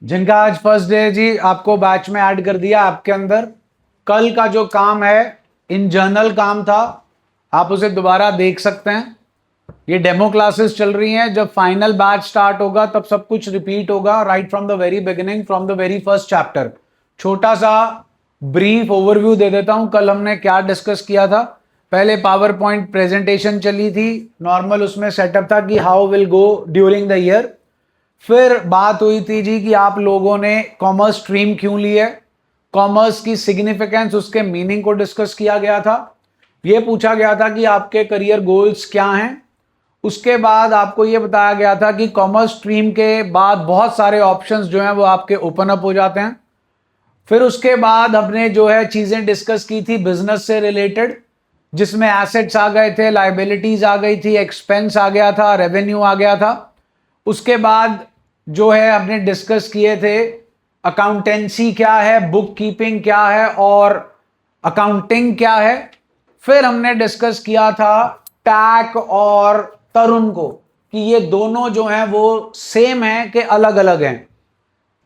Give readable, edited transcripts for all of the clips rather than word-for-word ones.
जिनका आज first day है जी, आपको बैच में ऐड कर दिया आपके अंदर। कल का जो काम है इन जर्नल काम था, आप उसे दोबारा देख सकते हैं। ये डेमो क्लासेस चल रही हैं, जब फाइनल बैच स्टार्ट होगा तब सब कुछ रिपीट होगा, right from the very beginning, from the very first chapter. छोटा सा ब्रीफ ओवरव्यू दे देता हूं, कल हमने क्या डिस्कस किया था। पहले पावर पॉइंट प्रेजेंटेशन चली थी नॉर्मल, उसमें सेटअप था कि how will go during the year. फिर बात हुई थी जी कि आप लोगों ने कॉमर्स स्ट्रीम क्यों ली है, कॉमर्स की सिग्निफिकेंस, उसके मीनिंग को डिस्कस किया गया था। यह पूछा गया था कि आपके करियर गोल्स क्या हैं। उसके बाद आपको यह बताया गया था कि कॉमर्स स्ट्रीम के बाद बहुत सारे ऑप्शंस जो हैं वो आपके ओपन अप हो जाते हैं। फिर उसके बाद हमने जो है चीजें डिस्कस की थी बिजनेस से रिलेटेड, जिसमें एसेट्स आ गए थे, लाइबिलिटीज आ गई थी, एक्सपेंस आ गया था, रेवेन्यू आ गया था। उसके बाद जो है हमने डिस्कस किए थे अकाउंटेंसी क्या है, बुक कीपिंग क्या है और अकाउंटिंग क्या है। फिर हमने डिस्कस किया था टैक और तरुण को, कि ये दोनों जो हैं वो सेम हैं कि अलग अलग हैं।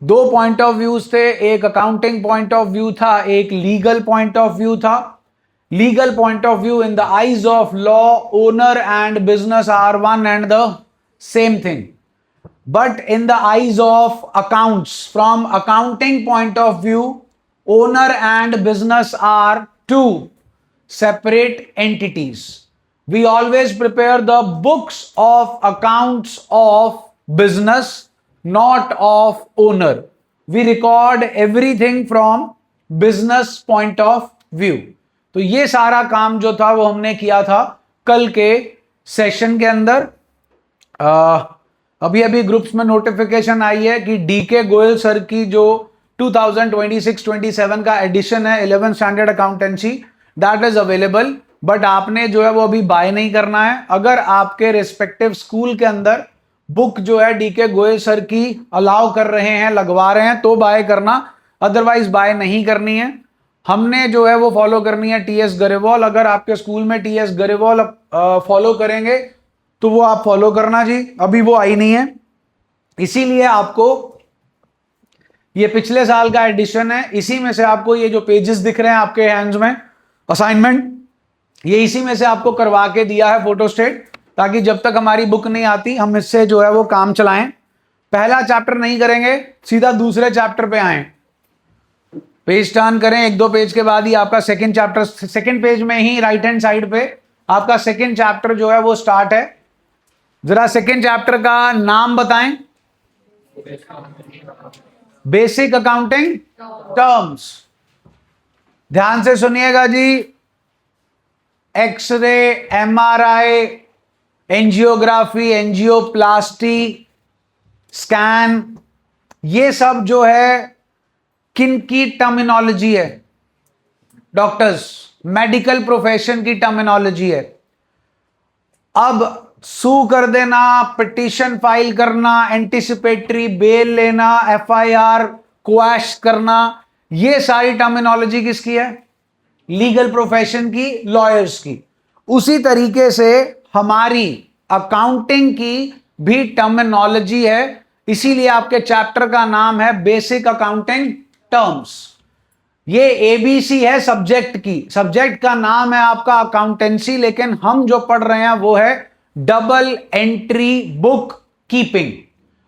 दो पॉइंट ऑफ व्यूज थे, एक अकाउंटिंग पॉइंट ऑफ व्यू था, एक लीगल पॉइंट ऑफ व्यू था। Legal point of view, in the eyes of law, owner and business are one and the same thing, but in the eyes of accounts, from accounting point of view, owner and business are two separate entities. We always prepare the books of accounts of business, not of owner. We record everything from business point of view. तो ये सारा काम जो था वो हमने किया था कल के सेशन के अंदर। अभी अभी ग्रुप्स में नोटिफिकेशन आई है कि डीके गोयल सर की जो 2026-27 का एडिशन है 11th standard accountancy, that is available. But आपने जो है वो अभी बाय नहीं करना है। अगर आपके रिस्पेक्टिव स्कूल के अंदर बुक जो है डीके गोयल सर की अलाउ कर रहे हैं, लगवा रहे हैं, तो बाय करना, अदरवाइज बाय नहीं करनी है। हमने जो है वो फॉलो करनी है टीएस गरेवाल। अगर आपके स्कूल में टीएस गरेवाल फॉलो करेंगे तो वो आप फॉलो करना जी। अभी वो आई नहीं है, इसीलिए आपको ये पिछले साल का एडिशन है, इसी में से आपको ये जो पेजेस दिख रहे हैं आपके हैंड्स में असाइनमेंट, ये इसी में से आपको करवा के दिया है फोटोस्टेट, ताकि जब तक हमारी बुक नहीं आती हम इससे जो है वो काम चलाएं। पहला चैप्टर नहीं करेंगे, सीधा दूसरे चैप्टर पे आए, पेज टर्न करें, एक दो पेज के बाद ही आपका सेकंड चैप्टर, सेकंड पेज में ही राइट हैंड साइड पे आपका सेकंड चैप्टर जो है वो स्टार्ट है। जरा सेकंड चैप्टर का नाम बताएं। Basic accounting terms. ध्यान से सुनिएगा जी। X-ray, MRI, angiography, angioplasty, scan, ये सब जो है किन की टर्मिनोलॉजी है? डॉक्टर्स, मेडिकल प्रोफेशन की टर्मिनोलॉजी है। अब सू कर देना, पिटीशन फाइल करना, एंटिसिपेटरी बेल लेना, एफआईआर क्वैश करना, ये सारी टर्मिनोलॉजी किसकी है? लीगल प्रोफेशन की, लॉयर्स की। उसी तरीके से हमारी अकाउंटिंग की भी टर्मिनोलॉजी है, इसीलिए आपके चैप्टर का नाम है बेसिक अकाउंटिंग टर्म्स। ये एबीसी है सब्जेक्ट की, सब्जेक्ट का नाम है आपका अकाउंटेंसी, लेकिन हम जो पढ़ रहे हैं वो है डबल एंट्री बुक कीपिंग।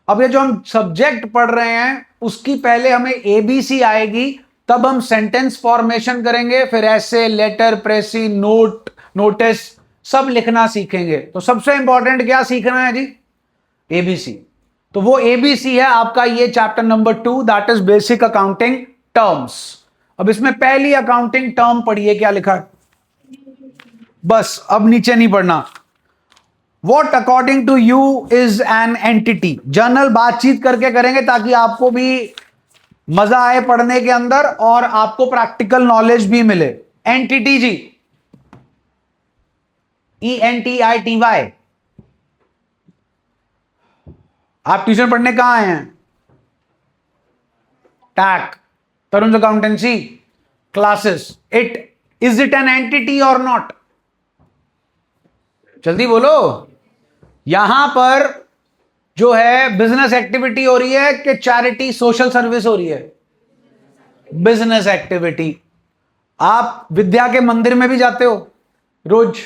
अब ये जो हम सब्जेक्ट पढ़ रहे हैं उसकी पहले हमें एबीसी आएगी, तब हम सेंटेंस फॉर्मेशन करेंगे, फिर ऐसे, लेटर, प्रेसी, नोट, नोटिस सब लिखना सीखेंगे। तो सबसे इंपॉर्टेंट क्या सीखना है जी? एबीसी। तो वो एबीसी है आपका ये chapter number 2, that is basic accounting terms. अब इसमें पहली अकाउंटिंग टर्म पढ़िए, क्या लिखा है? बस अब नीचे नहीं पढ़ना। What according to you is an entity? Journal बातचीत करके करेंगे ताकि आपको भी मजा आए पढ़ने के अंदर और आपको प्रैक्टिकल नॉलेज भी मिले। एंटिटी जी, ENTITY। आप ट्यूशन पढ़ने कहां आए हैं? TAC, Tarun accountancy classes. Is it an entity or not? जल्दी बोलो। यहां पर जो है बिजनेस एक्टिविटी हो रही है कि चैरिटी सोशल सर्विस हो रही है? Business activity. आप विद्या के मंदिर में भी जाते हो रोज?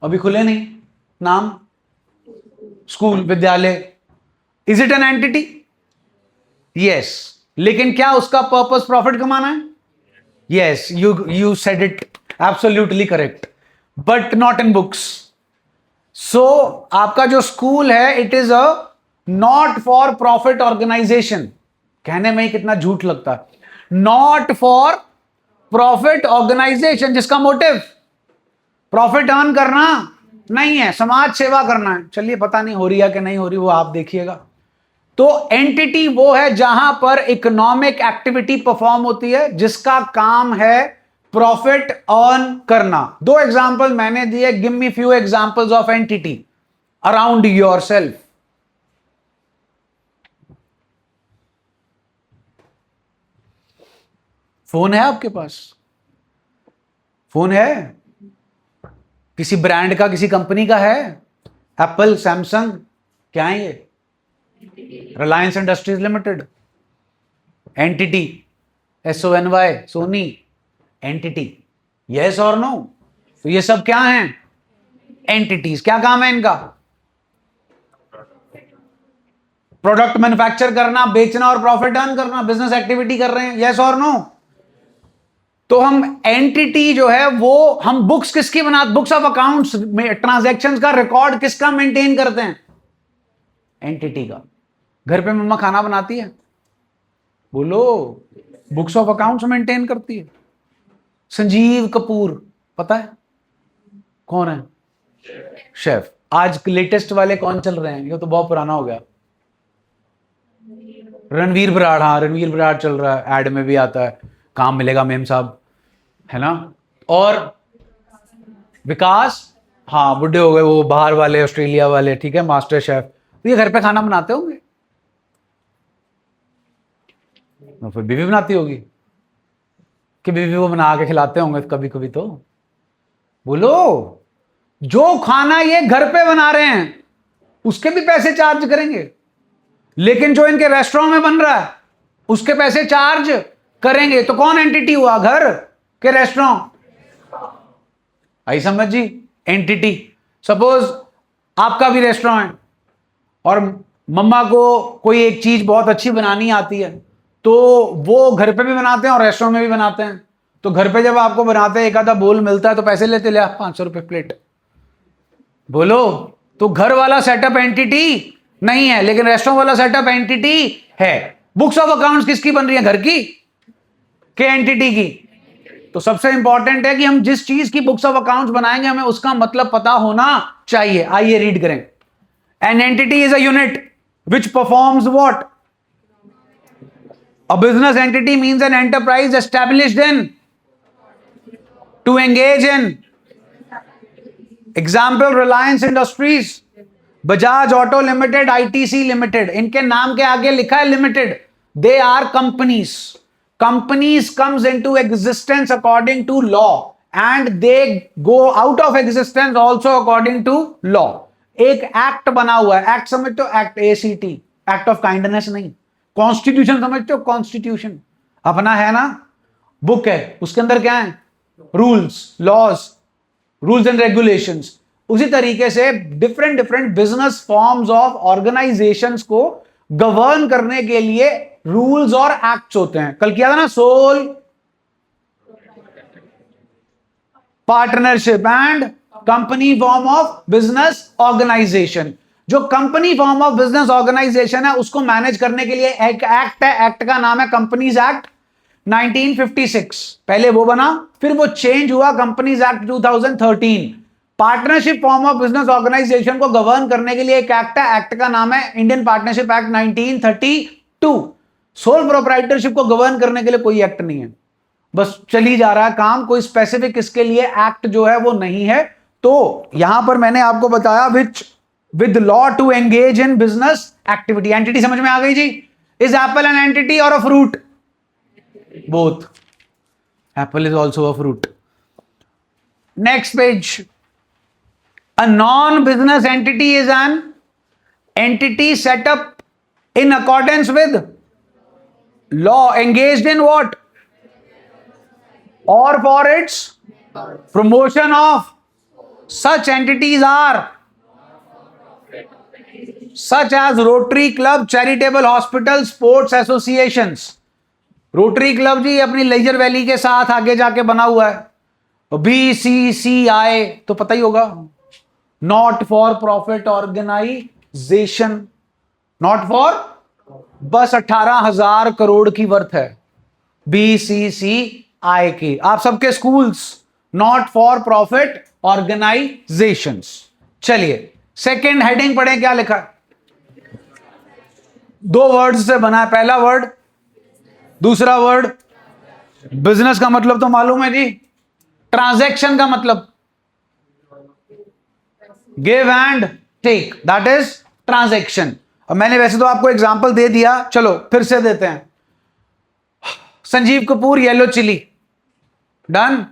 अभी खुले नहीं, नाम स्कूल विद्यालय। Is it an entity? Yes. लेकिन क्या उसका पर्पस प्रॉफिट कमाना है? Yes, you said it absolutely correct, but not in books. So आपका जो स्कूल है it is a not for profit organisation. कहने में ही कितना झूठ लगता है। नॉट फॉर प्रॉफिट ऑर्गेनाइजेशन, जिसका मोटिव प्रॉफिट अर्न करना नहीं है, समाज सेवा करना है। चलिए, पता नहीं हो रही है कि नहीं हो रही, वो आप देखिएगा। तो एंटिटी वो है जहां पर इकोनॉमिक एक्टिविटी परफॉर्म होती है, जिसका काम है प्रॉफिट अर्न करना। दो एग्जांपल मैंने दिए, give me few examples of entity around yourself. Phone है आपके पास? फोन है किसी ब्रांड का, किसी कंपनी का है? एप्पल, सैमसंग, क्या है ये? Reliance Industries Limited, entity. SONY, Sony, entity. Yes और नो? तो ये सब क्या हैं? एंटिटीज। क्या काम है इनका? प्रोडक्ट मैन्युफैक्चर करना, बेचना और प्रॉफिट अर्न करना, बिजनेस एक्टिविटी कर रहे हैं। यस और नो? तो हम एंटिटी जो है वो हम बुक्स किसकी बनाते? बुक्स ऑफ अकाउंट्स में ट्रांजैक्शंस का रिकॉर्ड किसका मेंटेन करते हैं? एंटिटी का। घर पे मम्मा खाना बनाती है? बोलो। बुक्स ऑफ अकाउंट्स मेंटेन करती है। संजीव कपूर, पता है कौन है? शेफ। आज लेटेस्ट वाले कौन चल रहे हैं? ये तो बहुत पुराना हो गया। रणवीर बराड़। हाँ, रणवीर बराड़ चल रहा है, एड में भी आता है। काम मिलेगा मेम साहब, है ना? और विकास, हाँ बुढ़े हो गए वो, बाहर वाले, ऑस्ट्रेलिया वाले, ठीक है, मास्टर शेफ। तो ये घर पे खाना बनाते होंगे? तो फिर बीवी बनाती होगी कि बीवी को बना के खिलाते होंगे कभी कभी तो? बोलो। जो खाना ये घर पे बना रहे हैं उसके भी पैसे चार्ज करेंगे, लेकिन जो इनके रेस्टोरेंट में बन रहा है उसके पैसे चार्ज करेंगे। तो कौन एंटिटी हुआ? घर के रेस्टोरेंट? आई समझ जी? एंटिटी। सपोज आपका भी रेस्टोरेंट है और मम्मा को कोई एक चीज बहुत अच्छी बनानी आती है, तो वो घर पे भी बनाते हैं और रेस्टोरेंट में भी बनाते हैं। तो घर पे जब आपको बनाते हैं, एक आधा बोल मिलता है तो पैसे लेते, ले 500 रुपए प्लेट। बोलो। तो घर वाला सेटअप एंटिटी नहीं है, लेकिन रेस्टोरेंट वाला सेटअप एंटिटी है। बुक्स ऑफ अकाउंट्स किसकी बन रही है? घर की के एंटिटी की? तो सबसे इंपॉर्टेंट है कि हम जिस चीज की बुक्स ऑफ अकाउंट्स बनाएंगे हमें उसका मतलब पता होना चाहिए। आइए रीड करें। An entity is a unit which performs what? A business entity means an enterprise established in to engage in. Example, Reliance Industries, Bajaj Auto Limited, ITC Limited. इनके नाम के आगे लिखा है limited. They are companies. Companies comes into existence according to law and they go out of existence also according to law. एक act बना हुआ है। एक्ट समझते हो? Act, ACT, act of kindness नहीं। कॉन्स्टिट्यूशन समझते हो? कॉन्स्टिट्यूशन अपना है ना, बुक है, उसके अंदर क्या है? Rules, laws, rules and regulations. उसी तरीके से different different business forms of organisations को गवर्न करने के लिए रूल्स और एक्ट्स होते हैं। कल किया था ना, sole partnership and company form of business organisation. जो company form of business organisation है उसको मैनेज करने के लिए एक एक्ट है। एक्ट का नाम है कंपनीज एक्ट 1956। पहले वो बना, फिर वो चेंज हुआ companies act 2013। Partnership form of business organisation को गवर्न करने के लिए एक एक्ट है। एक्ट का नाम है Indian partnership act 1932। Sole proprietorship को गवर्न करने के लिए कोई एक्ट नहीं है, बस चली जा रहा है काम। कोई स्पेसिफिक इसके लिए एक्ट जो है वो नहीं है। तो यहां पर मैंने आपको बताया which with law to engage in business activity. Entity समझ में आ गई जी? Is Apple an entity or a fruit? Both. Apple is also a fruit. Next page. A non business entity is an entity set up in accordance with law, engaged in what, or for its promotion of such entities are such as Rotary Club, charitable hospital, sports associations. Rotary Club जी अपनी Leisure valley के साथ आगे जाके बना हुआ है। BCCI तो पता ही होगा, not for profit organisation, not for, बस 18,000 करोड़ की वर्थ है BCCI की। आप सबके schools not for profit organisations. चलिए सेकेंड हेडिंग पढ़े, क्या लिखा है? 2 वर्ड्स से बना है, पहला वर्ड, दूसरा वर्ड। बिजनेस का मतलब तो मालूम है जी, ट्रांजैक्शन का मतलब give and take, that is transaction. अब मैंने वैसे तो आपको एग्जांपल दे दिया, चलो फिर से देते हैं। Sanjeev Kapoor yellow chilli, done.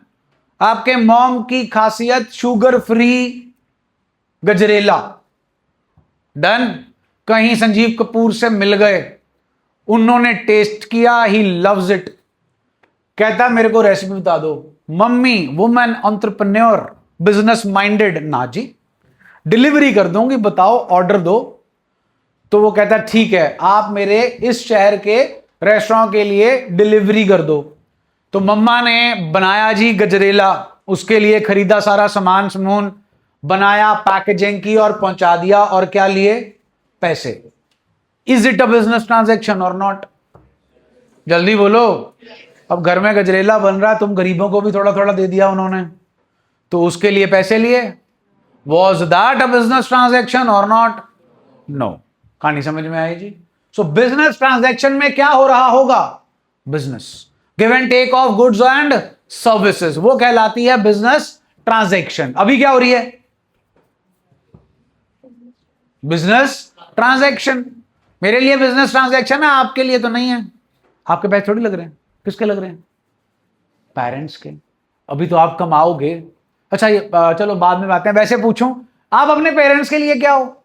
आपके मॉम की खासियत शुगर फ्री गजरेला, डन। कहीं संजीव कपूर से मिल गए, उन्होंने टेस्ट किया, ही लव्स इट, कहता मेरे को रेसिपी बता दो। Mummy women entrepreneur business minded, ना जी डिलीवरी कर दूंगी, बताओ ऑर्डर दो। तो वो कहता ठीक है, आप मेरे इस शहर के रेस्टोरेंट के लिए डिलीवरी कर दो। तो मम्मा ने बनाया जी गजरेला, उसके लिए खरीदा सारा सामान समून, बनाया, पैकेजिंग की और पहुंचा दिया, और क्या लिए? पैसे। Is it a business transaction और नॉट? जल्दी बोलो। अब घर में गजरेला बन रहा है, तुम गरीबों को भी थोड़ा थोड़ा दे दिया उन्होंने, तो उसके लिए पैसे लिए। Was that a business transaction और नॉट? नो। कहानी समझ में आई जी? सो बिजनेस ट्रांजैक्शन में क्या हो रहा होगा? Business, give and take of goods and services, वो कहलाती है बिजनेस ट्रांजैक्शन। अभी क्या हो रही है? Business transaction. मेरे लिए बिजनेस ट्रांजैक्शन है, आपके लिए तो नहीं है। आपके पैसे थोड़ी लग रहे हैं, किसके लग रहे हैं? पेरेंट्स के। अभी तो आप कमाओगे। अच्छा ये चलो बाद में बातें। वैसे पूछूं, आप अपने पेरेंट्स के लिए क्या हो?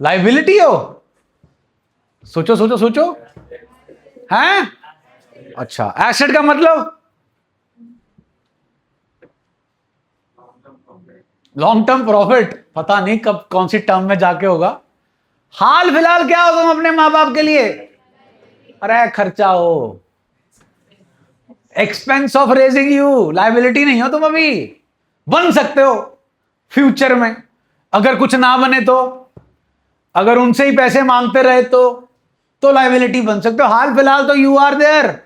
लाइबिलिटी हो? सोचो सोचो सोचो, हैं? अच्छा, एसेट का मतलब लॉन्ग टर्म प्रॉफिट। पता नहीं कब कौन सी टर्म में जाके होगा। हाल फिलहाल क्या हो तुम अपने मां बाप के लिए? अरे खर्चा हो, expense of raising you, liability नहीं हो तुम अभी। बन सकते हो फ्यूचर में, अगर कुछ ना बने तो, अगर उनसे ही पैसे मांगते रहे तो लाइबिलिटी बन सकते हो। हाल फिलहाल तो you are there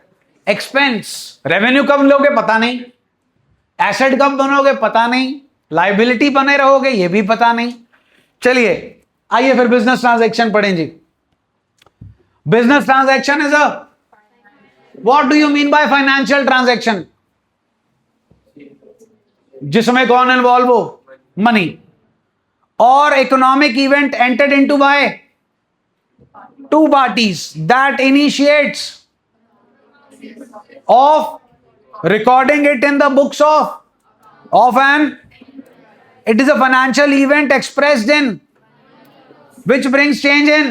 expense. Revenue कब लोगे पता नहीं, एसेट कब बनोगे पता नहीं, लाइबिलिटी बने रहोगे ये भी पता नहीं। चलिए आइए फिर बिजनेस ट्रांजैक्शन पढ़ें जी। Business transaction is a, what do you mean by financial transaction? जिसमें कौन इन्वॉल्व हो? Money. Or economic event entered into by two parties that initiates of recording it in the books of an, it is a financial event expressed in which brings change in।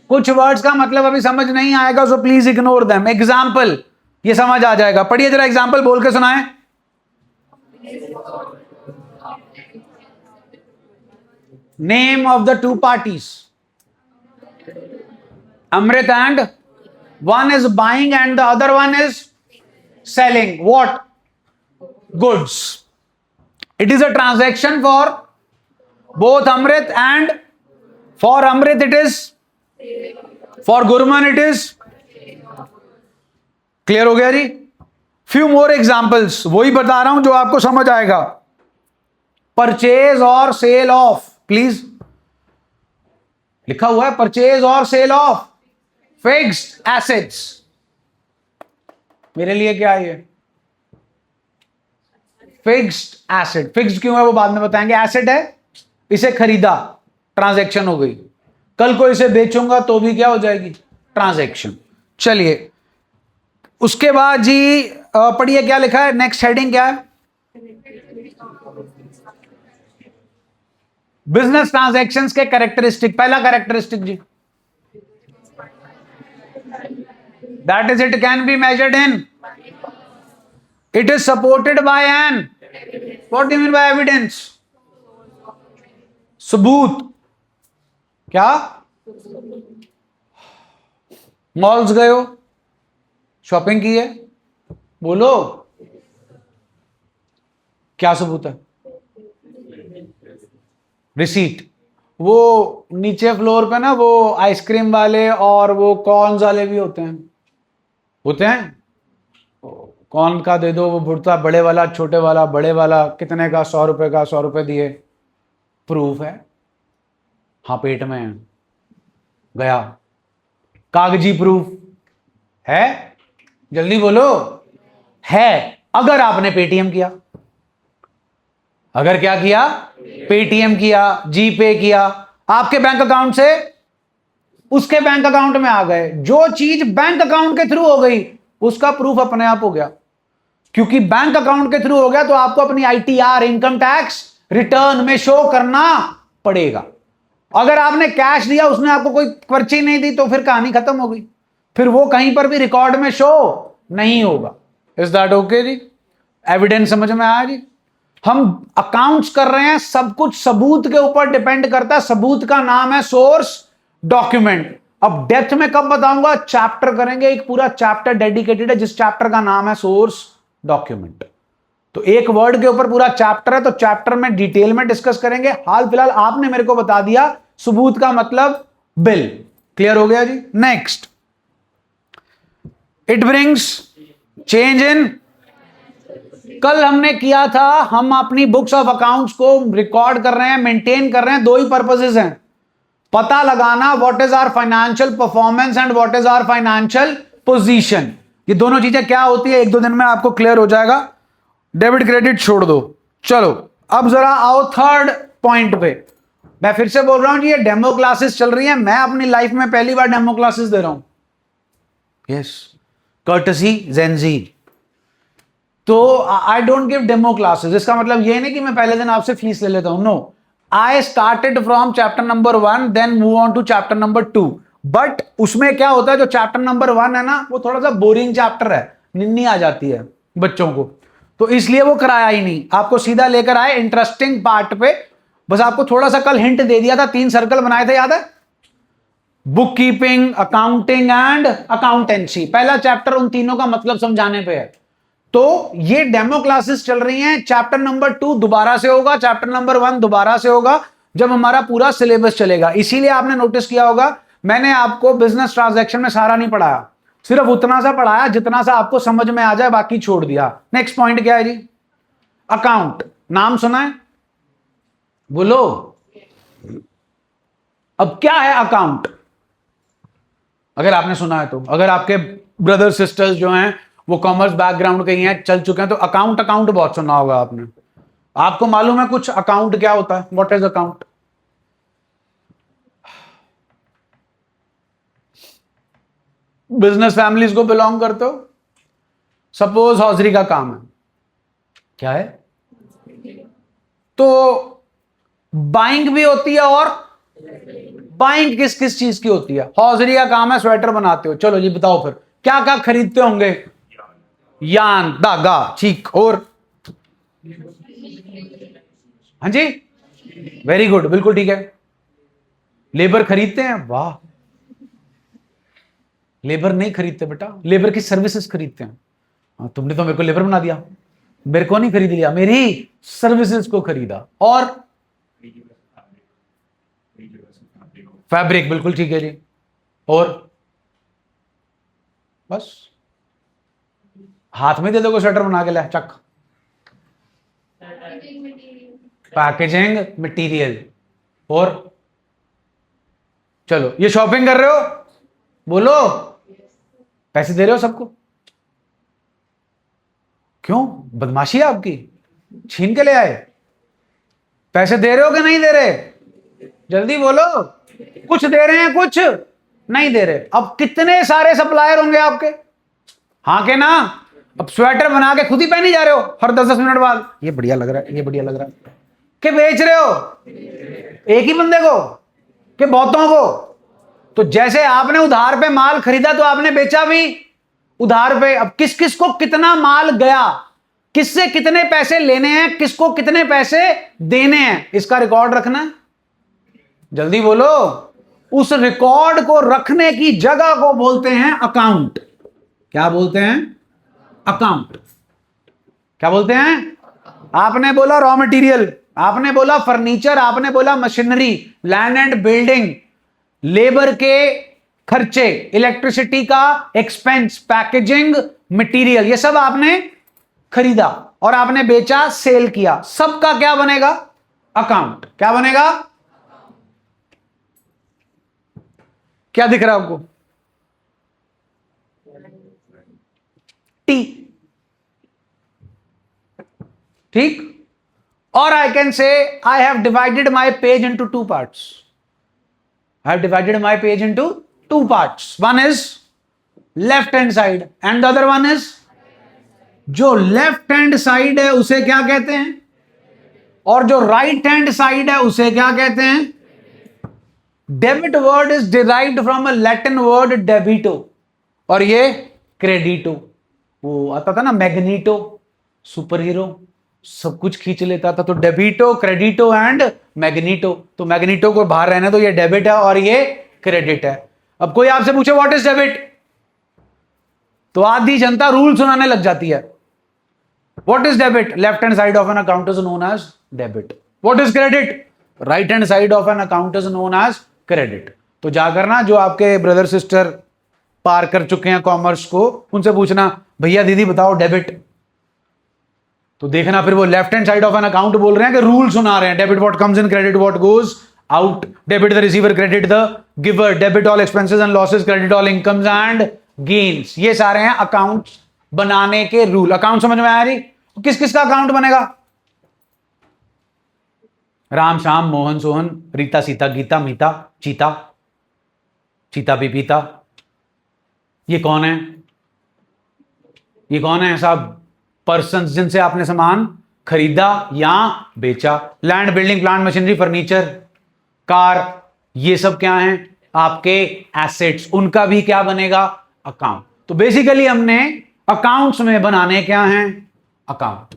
कुछ words का मतलब अभी समझ नहीं आएगा, so please ignore them. Example, ये समझ आ जाएगा। पढ़िए जरा, एग्जाम्पल बोल के सुनाएं। Name of the two parties, Amrit and one is buying and the other one is selling what? Goods. It is a transaction for both Amrit and for Amrit it is, for Gurman it is। Clear हो गया जी? Few more examples, वही बता रहा हूं जो आपको समझ आएगा। परचेज और सेल ऑफ, प्लीज लिखा हुआ है परचेज और सेल ऑफ फिक्स्ड एसेट्स। मेरे लिए क्या है ये? Fixed asset. फिक्स्ड क्यों है वो बाद में बताएंगे। एसेट है, इसे खरीदा, ट्रांजैक्शन हो गई। कल को इसे बेचूंगा तो भी क्या हो जाएगी? ट्रांजैक्शन। चलिए उसके बाद जी पढ़िए क्या लिखा है, नेक्स्ट हेडिंग क्या है, बिजनेस ट्रांजैक्शंस के कैरेक्टरिस्टिक। पहला कैरेक्टरिस्टिक जी, that is it can be measured in, it is supported by an, what do you mean by evidence, सबूत। क्या, मॉल्स गए हो, शॉपिंग की है, बोलो क्या सबूत है, रिसीट। वो नीचे फ्लोर पे ना वो आइसक्रीम वाले और वो कॉर्न्स वाले भी होते हैं, कॉर्न का दे दो, वो भुट्टा बड़े वाला छोटे वाला, बड़े वाला कितने का, 100 रुपए का, 100 रुपए दिए, प्रूफ है, हाँ पेट में है, गया, कागजी प्रूफ है, जल्दी बोलो है। अगर आपने पेटीएम किया, अगर क्या किया, पेटीएम किया, जीपे किया, आपके बैंक अकाउंट से उसके बैंक अकाउंट में आ गए, जो चीज बैंक अकाउंट के थ्रू हो गई उसका प्रूफ अपने आप हो गया, क्योंकि बैंक अकाउंट के थ्रू हो गया तो आपको अपनी आईटीआर, इनकम टैक्स रिटर्न में शो करना पड़ेगा। अगर आपने कैश दिया, उसने आपको कोई पर्ची नहीं दी, तो फिर कहानी खत्म हो गई, फिर वो कहीं पर भी रिकॉर्ड में शो नहीं होगा। इज दैट ओके जी, एविडेंस समझ में आया जी। हम अकाउंट्स कर रहे हैं, सब कुछ सबूत के ऊपर डिपेंड करता है, सबूत का नाम है सोर्स डॉक्यूमेंट। अब डेप्थ में कब बताऊंगा, चैप्टर करेंगे, एक पूरा चैप्टर डेडिकेटेड है जिस चैप्टर का नाम है सोर्स डॉक्यूमेंट। तो एक वर्ड के ऊपर पूरा चैप्टर है, तो चैप्टर में डिटेल में डिस्कस करेंगे। हाल फिलहाल आपने मेरे को बता दिया सबूत का मतलब बिल, क्लियर हो गया जी। Next, it brings change in, कल हमने किया था, हम अपनी बुक्स ऑफ अकाउंट्स को रिकॉर्ड कर रहे हैं, मेंटेन कर रहे हैं, दो ही पर्पसेस हैं, पता लगाना what is our financial performance and what is our financial position. ये दोनों चीजें क्या होती है, एक दो दिन में आपको क्लियर हो जाएगा। डेबिट क्रेडिट छोड़ दो। चलो अब जरा आओ थर्ड पॉइंट पे। मैं फिर से बोल रहा हूं जी, ये डेमो क्लासेस चल रही है, मैं अपनी लाइफ में पहली बार डेमो क्लासेस दे रहा हूं, यस, कर्टसी जेनजी। तो I don't give demo classes, इसका मतलब ये नहीं कि मैं पहले दिन आपसे फीस ले लेता हूं, no, I started from chapter number 1 then move on to chapter number 2। But उसमें क्या होता है, जो चैप्टर नंबर 1 है ना, वो थोड़ा सा बोरिंग चैप्टर है, निन्नी आ जाती है बच्चों को, तो इसलिए वो कराया ही नहीं, आपको सीधा लेकर आए इंटरेस्टिंग पार्ट पे। बस आपको थोड़ा सा कल हिंट दे दिया था, 3 सर्कल बनाए थे, याद है, book keeping, accounting and accountancy. पहला चैप्टर उन तीनों का मतलब समझाने पे है। तो ये डेमो क्लासेस चल रही हैं, चैप्टर नंबर 2 दोबारा से होगा, चैप्टर नंबर 1 दोबारा से होगा, जब हमारा पूरा सिलेबस चलेगा। इसीलिए आपने नोटिस किया होगा मैंने आपको बिजनेस ट्रांजैक्शन में सारा नहीं पढ़ाया, सिर्फ उतना सा पढ़ाया जितना सा आपको समझ में आ जाए, बाकी छोड़ दिया। नेक्स्ट पॉइंट क्या है जी, अकाउंट। नाम सुना है, बोलो। अब क्या है अकाउंट, अगर आपने सुना है तो, अगर आपके ब्रदर सिस्टर्स जो हैं वो कॉमर्स बैकग्राउंड के ही हैं, चल चुके हैं, तो अकाउंट अकाउंट बहुत सुना होगा आपने। आपको मालूम है कुछ अकाउंट क्या होता है, what is account? Business families को बिलोंग करते हो, सपोज हौजरी का काम है, क्या है, तो बाइंग भी होती है, और बाइंग किस किस चीज की होती है? हौजरी का काम है, स्वेटर बनाते हो, चलो जी बताओ फिर क्या क्या खरीदते होंगे? यान, धागा, ठीक, और हाँ जी, वेरी गुड, बिल्कुल ठीक है। लेबर खरीदते हैं, वाह, लेबर नहीं खरीदते बेटा, लेबर की सर्विसेज खरीदते हैं। हाँ, तुमने तो मेरे को लेबर बना दिया, मेरे को नहीं खरीद लिया, मेरी सर्विसेज को खरीदा। और फैब्रिक, बिल्कुल ठीक है जी, और बस हाथ में दे दोगे स्वेटर बना के, ले चक। पैकेजिंग मटेरियल, और चलो ये शॉपिंग कर रहे हो, बोलो, पैसे दे रहे हो सबको, क्यों, बदमाशी है आपकी, छीन के ले आए? पैसे दे रहे हो कि नहीं दे रहे, जल्दी बोलो। कुछ दे रहे हैं, कुछ नहीं दे रहे। अब कितने सारे सप्लायर होंगे आपके, हाँ के ना? अब स्वेटर बना के खुद ही पहनी जा रहे हो हर 10-10 मिनट बाद, ये बढ़िया लग रहा है, ये बढ़िया लग रहा है, कि बेच रहे हो एक ही बंदे को कि बहुतों को? तो जैसे आपने उधार पे माल खरीदा तो आपने बेचा भी उधार पे। अब किस किस को कितना माल गया, किससे कितने पैसे लेने हैं, किसको कितने पैसे देने हैं, इसका रिकॉर्ड रखना है। जल्दी बोलो। उस रिकॉर्ड को रखने की जगह को बोलते हैं अकाउंट। क्या बोलते हैं? अकाउंट। क्या बोलते हैं? आपने बोला रॉ मटेरियल, आपने बोला फर्नीचर, आपने बोला machinery, land and building, labour के खर्चे, इलेक्ट्रिसिटी का एक्सपेंस, पैकेजिंग मटेरियल, ये सब आपने खरीदा और आपने बेचा, सेल किया, सबका क्या बनेगा? अकाउंट। क्या बनेगा? क्या दिख रहा है आपको? टी। ठीक। और I can say I have divided my page into 2 parts. I have divided my page into 2 parts. One is left hand side and the other one is, जो लेफ्ट हैंड साइड है उसे क्या कहते हैं, और जो राइट हैंड साइड है उसे क्या कहते हैं? Debit word is derived from a Latin word डेबिटो, और ये क्रेडिटो। वो आता था ना मैग्नीटो, सुपर हीरो, सब कुछ खींच लेता था, तो डेबिटो, क्रेडिटो एंड मैग्नीटो। तो मैग्नीटो को बाहर रहने, तो ये डेबिट है और ये क्रेडिट है। अब कोई आपसे पूछे व्हाट इज डेबिट, तो आधी जनता रूल सुनाने लग जाती है। What is debit? Left hand side of an account is known as debit. What is credit? Right hand side of an account is known as credit. तो जाकर ना जो आपके ब्रदर सिस्टर पार कर चुके हैं कॉमर्स को, उनसे पूछना भैया दीदी बताओ डेबिट, तो देखना फिर वो left hand side of an account बोल रहे हैं कि रूल सुना रहे हैं। Debit what comes in, credit what goes out, debit the receiver, credit the giver, debit all expenses and losses, credit all incomes and gains. ये सारे हैं अकाउंट बनाने के रूल। अकाउंट समझ में आया रही? तो किस किस का अकाउंट बनेगा? राम श्याम मोहन सोहन रीता सीता गीता मीता चीता, चीता पीपीता। ये कौन है? ये कौन है? सब पर्सन जिनसे आपने सामान खरीदा या बेचा। Land, building, plant, machinery, furniture, car, ये सब क्या हैं? आपके एसेट्स। उनका भी क्या बनेगा? अकाउंट। तो बेसिकली हमने अकाउंट्स में बनाने क्या हैं? अकाउंट।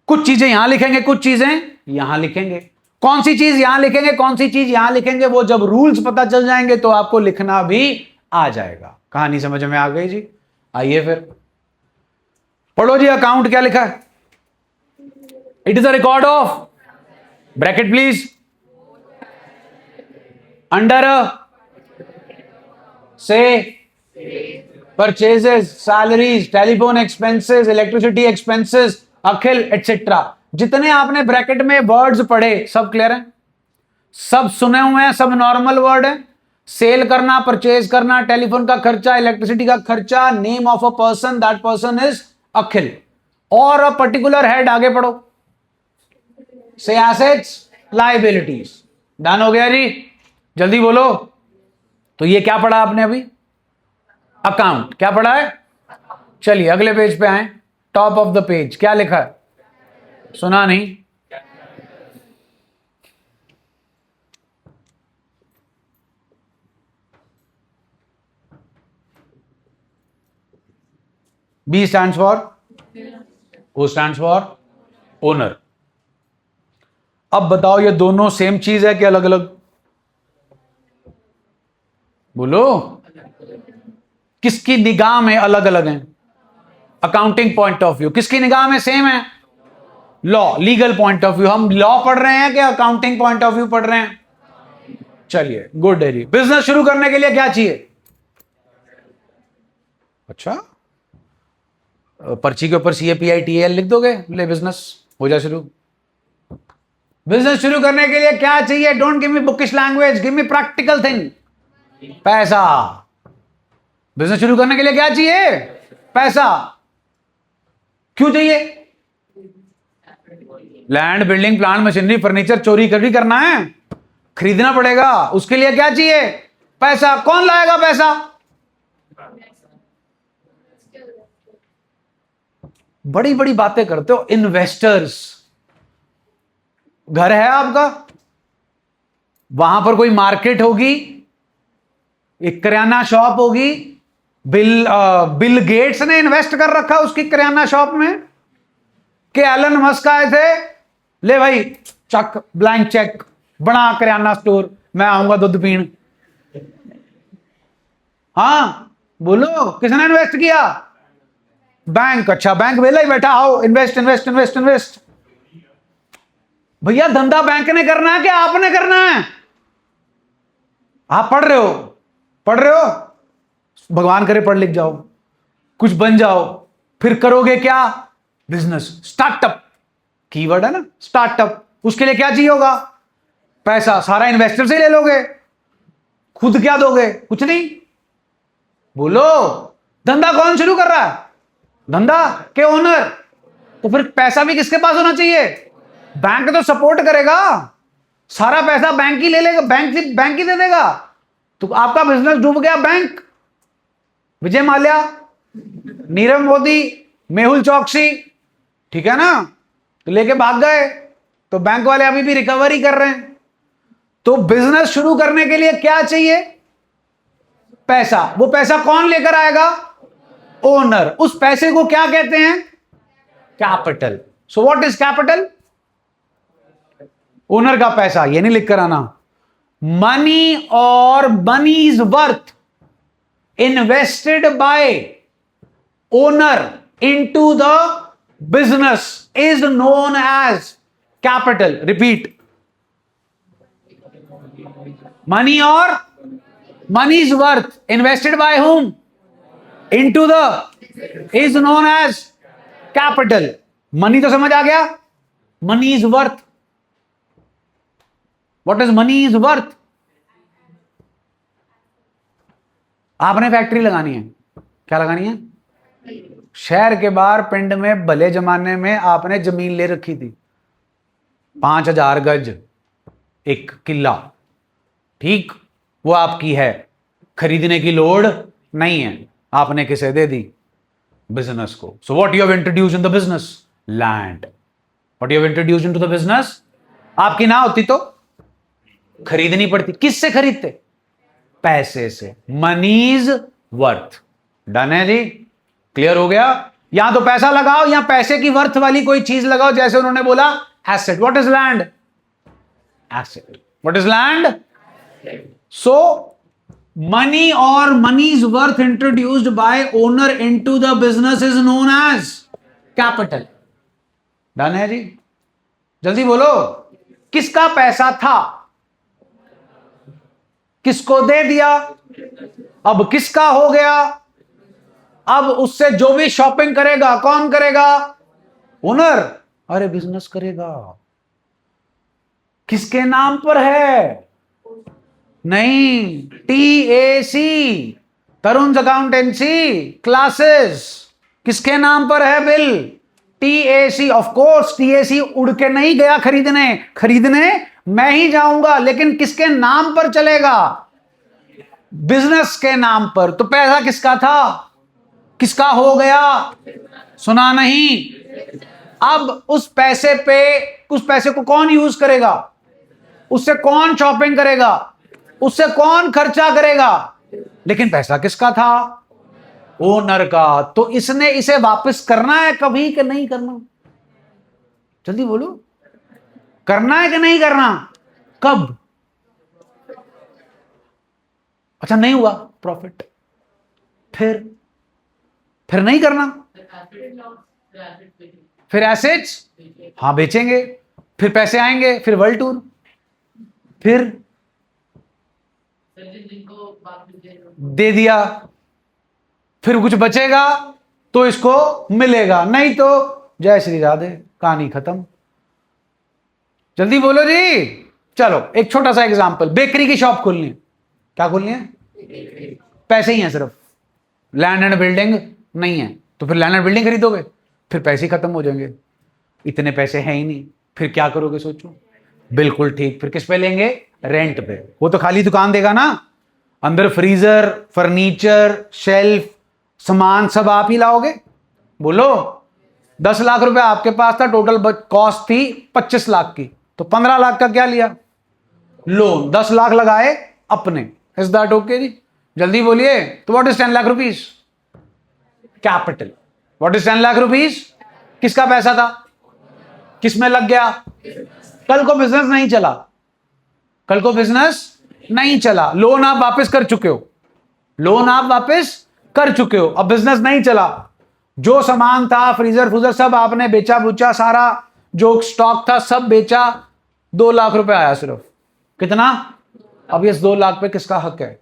कुछ चीजें यहां लिखेंगे, कुछ चीजें यहां लिखेंगे। कौन सी चीज यहां लिखेंगे, कौन सी चीज यहां लिखेंगे, वो जब रूल्स पता चल जाएंगे तो आपको लिखना भी आ जाएगा। कहानी समझ में आ गई जी? आइए फिर पढ़ो जी। अकाउंट क्या लिखा है? It is a record of, bracket please, under से purchases, salaries, telephone expenses, electricity expenses, Akhil etcetera. जितने आपने ब्रैकेट में वर्ड्स पढ़े सब क्लियर है, सब सुने हुए हैं, सब नॉर्मल वर्ड है। सेल करना, परचेज करना, टेलीफोन का खर्चा, इलेक्ट्रिसिटी का खर्चा, name of a person, that person is Akhil, और अ पर्टिकुलर हेड। आगे पढ़ो, से एसेट्स, लायबिलिटीज। डन हो गया जी? जल्दी बोलो। तो ये क्या पढ़ा आपने अभी? अकाउंट। क्या पढ़ा है? चलिए अगले पेज पे आए। टॉप ऑफ द पेज क्या लिखा है? सुना नहीं? B stands for, O stands for owner. अब बताओ ये दोनों सेम चीज है कि अलग अलग? बोलो। किसकी निगाह में अलग अलग हैं? Accounting point of view. किसकी निगाह में सेम है? Law, legal point of view. हम लॉ पढ़ रहे हैं कि अकाउंटिंग पॉइंट ऑफ व्यू पढ़ रहे हैं? चलिए गुड है जी। बिजनेस शुरू करने के लिए क्या चाहिए? अच्छा, पर्ची के ऊपर CAPITAL लिख दोगे, ले बिजनेस हो जा शुरू। बिजनेस शुरू करने के लिए क्या चाहिए? Don't give me bookish language, give me practical thing. पैसा। बिजनेस शुरू करने के लिए क्या चाहिए? पैसा। क्यों चाहिए? Land, building, plant, machinery, furniture चोरी कभी करना है, खरीदना पड़ेगा, उसके लिए क्या चाहिए? पैसा। कौन लाएगा पैसा? बड़ी बड़ी बातें करते हो। इन्वेस्टर्स, घर है आपका, वहां पर कोई मार्केट होगी, एक किराना शॉप होगी, बिल गेट्स ने इन्वेस्ट कर रखा उसकी किराना शॉप में, कि एलन मस्क आए थे, ले भाई चक ब्लैंक चेक बना किराना स्टोर, मैं आऊंगा दूध पीण। हाँ बोलो, किसने इन्वेस्ट किया? बैंक। अच्छा, बैंक वेला ही बैठा, आओ इन्वेस्ट इन्वेस्ट इन्वेस्ट इन्वेस्ट। भैया धंधा बैंक ने करना है कि आपने करना है? आप पढ़ रहे हो, पढ़ रहे हो, भगवान करे पढ़ लिख जाओ, कुछ बन जाओ, फिर करोगे क्या? बिजनेस, स्टार्टअप, कीवर्ड है ना स्टार्टअप। उसके लिए क्या चाहिए होगा? पैसा। सारा इन्वेस्टर से ले लोगे, खुद क्या दोगे? कुछ नहीं। बोलो, धंधा कौन शुरू कर रहा है? धंधा के ओनर। तो फिर पैसा भी किसके पास होना चाहिए? बैंक तो सपोर्ट करेगा, सारा पैसा बैंक ही ले लेगा, बैंक ही दे देगा। तो आपका बिजनेस डूब गया, बैंक, विजय माल्या, नीरव मोदी, मेहुल चौकसी, ठीक है ना, तो लेके भाग गए, तो बैंक वाले अभी भी रिकवरी कर रहे हैं। तो बिजनेस शुरू करने के लिए क्या चाहिए? पैसा। वो पैसा कौन लेकर आएगा? ओनर। उस पैसे को क्या कहते हैं? Capital. So what is capital? Owner का पैसा। ये नहीं लिख कर आना। Money or money's worth invested by owner into the business is known as capital. Repeat, money or money's worth invested by whom into the is known as capital. money तो समझ आ गया? money is worth. what is money is worth? आपने factory लगानी है, क्या लगानी है? शहर के बाहर पिंड में भले जमाने में आपने जमीन ले रखी थी, 5,000 गज, एक किला, ठीक, वो आपकी है, खरीदने की लोड़ नहीं है, आपने किसे दे दी? बिजनेस को। So what you have introduce in the business? Land. What you have introduce into the business? आपकी ना होती तो खरीदनी पड़ती। किससे खरीदते? पैसे से। मनीज वर्थ। डन है जी? क्लियर हो गया? यहां तो पैसा लगाओ, यहां पैसे की वर्थ वाली कोई चीज लगाओ, जैसे उन्होंने बोला asset. What is land? Asset. What is land? So, money or money's worth introduced by owner into the business is known as capital. Done है जी? जल्दी बोलो, किसका पैसा था? किसको दे दिया? अब किसका हो गया? अब उससे जो भी शॉपिंग करेगा, कौन करेगा? ओनर। अरे बिजनेस करेगा, किसके नाम पर है? नहीं, TAC, तरुण अकाउंटेंसी क्लासेस, किसके नाम पर है bill? TAC। Of course TAC उड़ के नहीं गया खरीदने मैं ही जाऊंगा, लेकिन किसके नाम पर चलेगा? बिजनेस के नाम पर। तो पैसा किसका था? किसका हो गया? सुना नहीं? अब उस पैसे को कौन यूज करेगा? उससे कौन शॉपिंग करेगा? उससे कौन खर्चा करेगा? लेकिन पैसा किसका था? ओनर का। तो इसने इसे वापस करना है कभी कि नहीं करना? जल्दी बोलो, करना है कि नहीं करना? कब? अच्छा, नहीं हुआ प्रॉफिट, फिर नहीं करना। फिर एसेट्स, हाँ बेचेंगे, फिर पैसे आएंगे, फिर वर्ल्ड टूर, फिर दे दिया, फिर कुछ बचेगा तो इसको मिलेगा, नहीं तो जय श्री राधे, कहानी खत्म। जल्दी बोलो जी। चलो एक छोटा सा एग्जांपल, बेकरी की शॉप खोलनी है। क्या खोलनी है? पैसे ही हैं सिर्फ, लैंड एंड बिल्डिंग नहीं है। तो फिर लैंड एंड बिल्डिंग खरीदोगे, फिर पैसे खत्म हो जाएंगे, इतने पैसे हैं ही नहीं, फिर क्या करोगे? सोचो। बिल्कुल ठीक, फिर किस पे लेंगे? रेंट पे। वो तो खाली दुकान देगा ना, अंदर फ्रीजर, फर्नीचर, शेल्फ, सामान सब आप ही लाओगे? बोलो, 10 लाख रुपए आपके पास था, टोटल कॉस्ट थी 25 लाख की, तो 15 लाख का क्या लिया? लोन। 10 लाख लगाए अपने। इज दैट ओके जी? जल्दी बोलिए। तो what is 10 lakh rupees? Capital. What is 10 lakh rupees? किसका पैसा था? किस में लग गया? कल को बिजनेस नहीं चला, कल को बिजनेस नहीं चला, लोन आप वापस कर चुके हो, लोन आप वापस कर चुके हो, अब बिजनेस नहीं चला, जो सामान था फ्रीजर फ्रूजर सब आपने बेचा बुचा, सारा जो स्टॉक था सब बेचा, 2 लाख रुपए आया सिर्फ। कितना? अब इस 2 लाख पे किसका हक है?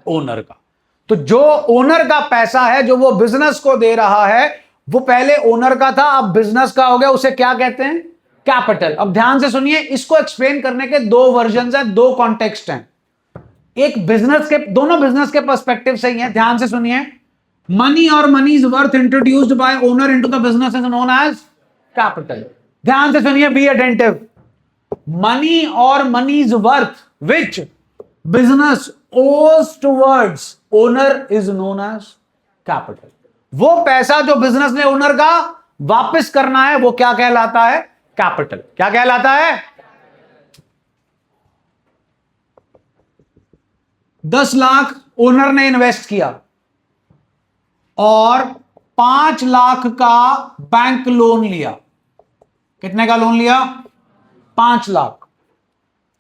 ओनर का। तो जो ओनर का पैसा है जो वो बिजनेस को दे रहा है, वो पहले ओनर का था, अब बिजनेस का हो गया, उसे क्या कहते हैं? कैपिटल। अब ध्यान से सुनिए, इसको एक्सप्लेन करने के 2 वर्जन हैं, 2 कॉन्टेक्स्ट हैं। एक बिजनेस के, दोनों बिजनेस के पर्सपेक्टिव से ही है, ध्यान से सुनिए। Money or money's worth introduced by owner into the business is known as capital. ध्यान से सुनिए, be attentive. Money or money's worth which business owes towards owner is known as capital. वो पैसा जो बिजनेस ने ओनर का वापस करना है वो क्या कहलाता है? कैपिटल। क्या कहलाता है? 10 लाख ओनर ने इन्वेस्ट किया और 5 लाख का बैंक लोन लिया। कितने का लोन लिया? 5 लाख।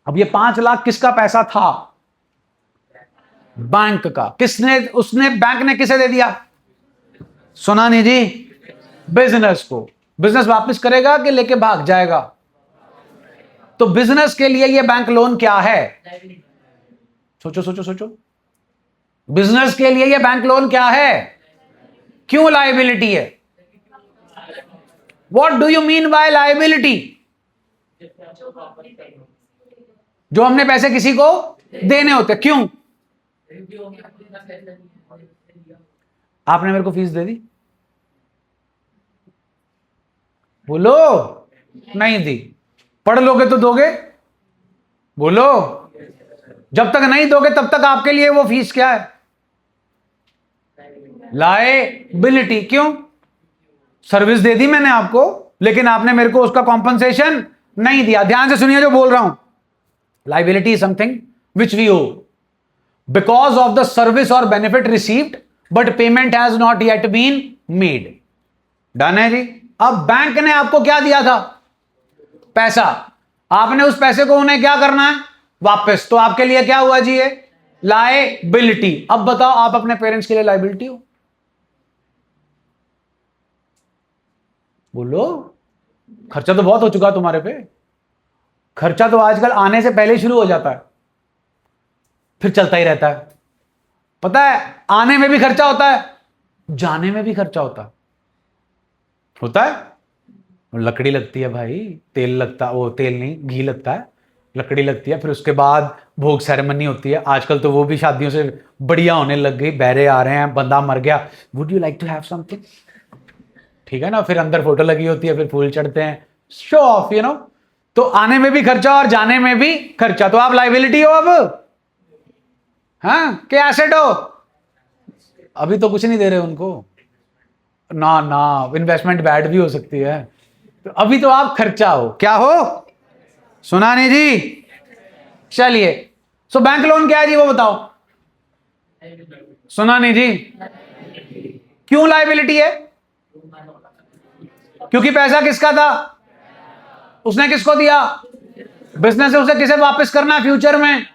अब ये 5 लाख किसका पैसा था? बैंक का। किसने, उसने, बैंक ने किसे दे दिया? सुना नहीं जी? बिजनेस को। बिजनेस वापस करेगा कि लेके भाग जाएगा? तो बिजनेस के लिए ये बैंक लोन क्या है? सोचो सोचो सोचो। बिजनेस के लिए ये बैंक लोन क्या है? क्यों लायबिलिटी है? What do you mean bye liability? जो हमने पैसे किसी को देने होते। क्यों? आपने मेरे को फीस दे दी, बोलो। नहीं दी। पढ़ लोगे तो दोगे? बोलो। जब तक नहीं दोगे तब तक आपके लिए वो फीस क्या है? लायबिलिटी। क्यों? सर्विस दे दी मैंने आपको, लेकिन आपने मेरे को उसका कॉम्पनसेशन नहीं दिया। ध्यान से सुनिए जो बोल रहा हूं। Liability is something which we owe because of the service or benefit received but payment has not yet been made. Done है जी? अब बैंक ने आपको क्या दिया था? पैसा। आपने उस पैसे को उन्हें क्या करना है? वापस। तो आपके लिए क्या हुआ जी? ये लायबिलिटी। अब बताओ, आप अपने पेरेंट्स के लिए लायबिलिटी हो? बोलो। खर्चा तो बहुत हो चुका तुम्हारे पे। खर्चा तो आजकल आने से पहले ही शुरू हो जाता है, फिर चलता ही रहता है। पता है, आने में भी खर्चा होता है, जाने में भी खर्चा होता है। लकड़ी लगती है भाई, तेल लगता, वो तेल नहीं, घी लगता है, लकड़ी लगती है, फिर उसके बाद भोग सेरेमनी होती है। आजकल तो वो भी शादियों से बढ़िया होने लग गई। बहरे आ रहे हैं, बंदा मर गया, would you like to have something? ठीक है ना? फिर अंदर फोटो लगी होती है, फिर फूल चढ़ते हैं, शो ऑफ, यू नो। तो आने में भी खर्चा और जाने में भी खर्चा। तो आप लायबिलिटी हो अब, हाँ, क्या एसेट हो? अभी तो कुछ नहीं दे रहे उनको ना, ना इन्वेस्टमेंट बैड भी हो सकती है। तो अभी तो आप खर्चा हो। क्या हो? सुना नहीं जी? चलिए, सो बैंक लोन क्या है जी वो बताओ। सुना नहीं जी? क्यों लायबिलिटी है? क्योंकि पैसा किसका था? उसने किसको दिया? बिजनेस से उसे किसे वापस करना है फ्यूचर में?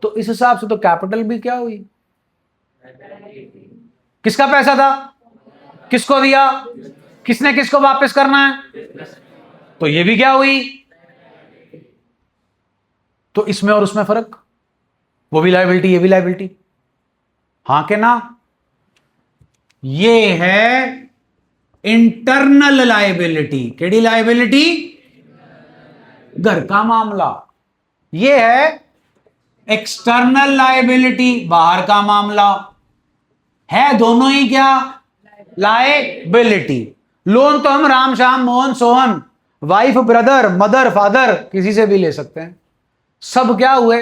तो इस हिसाब से तो कैपिटल भी क्या हुई? किसका पैसा था? किसको दिया? किसने किसको वापस करना है? तो ये भी क्या हुई? तो इसमें और उसमें फर्क? वो भी लायबिलिटी, ये भी लायबिलिटी। हां के ना? ये है इंटरनल लायबिलिटी। KD liability? घर का मामला। ये है एक्सटर्नल लायबिलिटी, बाहर का मामला। है दोनों ही क्या? लायबिलिटी। लोन तो हम Ram Shyam Mohan Sohan, wife, brother, mother, father, किसी से भी ले सकते हैं। सब क्या हुए?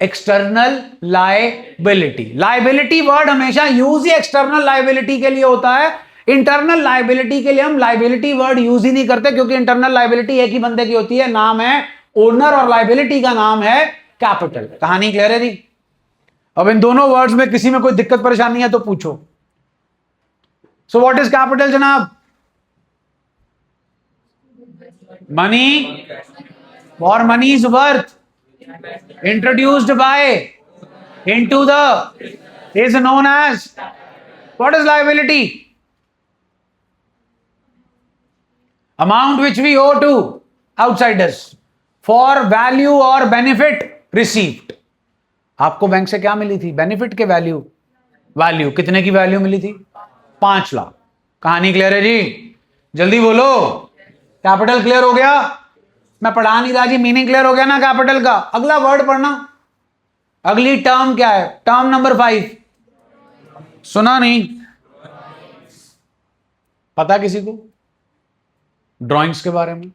External liability. लायबिलिटी वर्ड हमेशा यूज ही एक्सटर्नल लायबिलिटी के लिए होता है। इंटरनल लायबिलिटी के लिए हम लायबिलिटी वर्ड यूज ही नहीं करते, क्योंकि इंटरनल लायबिलिटी एक ही बंदे की होती है, नाम है ओनर, और लायबिलिटी का नाम है कैपिटल। कहानी क्लियर है जी? अब इन दोनों वर्ड्स में किसी में कोई दिक्कत परेशानी है तो पूछो। सो व्हाट इज कैपिटल जनाब? Money or money's worth introduced by into the is known as what is liability? Amount which we owe to outsiders for value or benefit received. आपको बैंक से क्या मिली थी? बेनिफिट के वैल्यू। वैल्यू कितने की value मिली थी? 5 लाख। कहानी क्लियर है जी? जल्दी बोलो। कैपिटल क्लियर हो गया? मैं पढ़ा नहीं रहा जी, मीनिंग क्लियर हो गया ना कैपिटल का? अगला वर्ड पढ़ना। अगली टर्म क्या है? Term number 5। सुना नहीं? पता किसी को ड्राइंग्स के बारे में?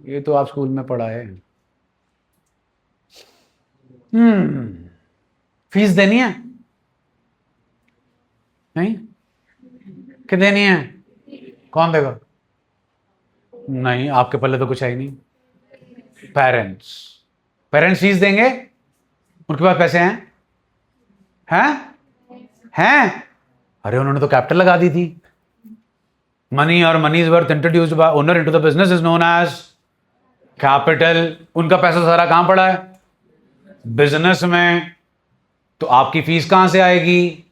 ये तो आप स्कूल में पढ़ा है। फीस देनी है? नहीं? कि देनी है? कौन देगा? नहीं, आपके पल्ले तो कुछ है ही नहीं। पेरेंट्स फीस देंगे? उनके पास पैसे हैं? हैं? अरे उन्होंने तो कैपिटल लगा दी थी। Money or money's worth introduced by owner into the business is known as capital. उनका पैसा सारा कहां पड़ा है? बिजनेस में। तो आपकी फीस कहां से आएगी?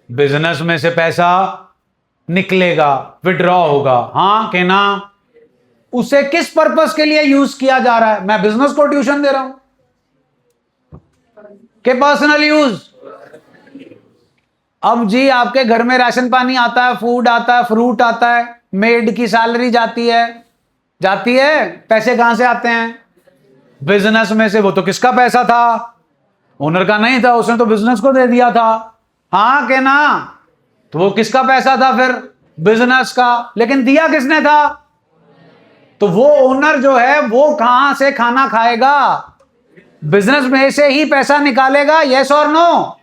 बिजनेस में से पैसा निकलेगा, विड्रॉ होगा। हाँ के ना? उसे किस पर्पस के लिए यूज किया जा रहा है? मैं बिजनेस को ट्यूशन दे रहा हूं के पर्सनल यूज? अब जी आपके घर में राशन पानी आता है, फूड आता है, फ्रूट आता है, मेड की सैलरी जाती है, पैसे कहां से आते हैं? बिजनेस में से। वो तो किसका पैसा था? ओनर का नहीं था, उसने तो बिजनेस को दे दिया था। हाँ के ना? तो वो किसका पैसा था फिर? बिजनेस का। लेकिन दिया किसने था? तो वो ओनर जो है वो कहां से खाना खाएगा? बिजनेस में से ही पैसा निकालेगा। यस और no?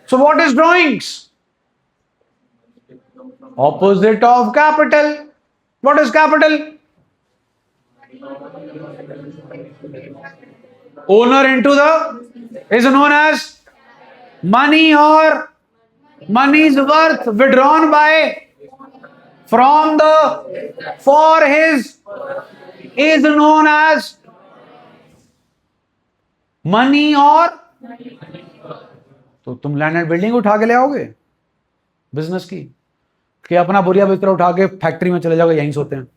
So what is drawings? Opposite of capital. What is capital? Owner into the is known as money और money's worth withdrawn by from the for his is known as money और तो तुम land and building उठा के ले आओगे business की, कि अपना बोरिया बिस्तरा उठा के फैक्ट्री में चले जाओगे, यहीं सोते हैं?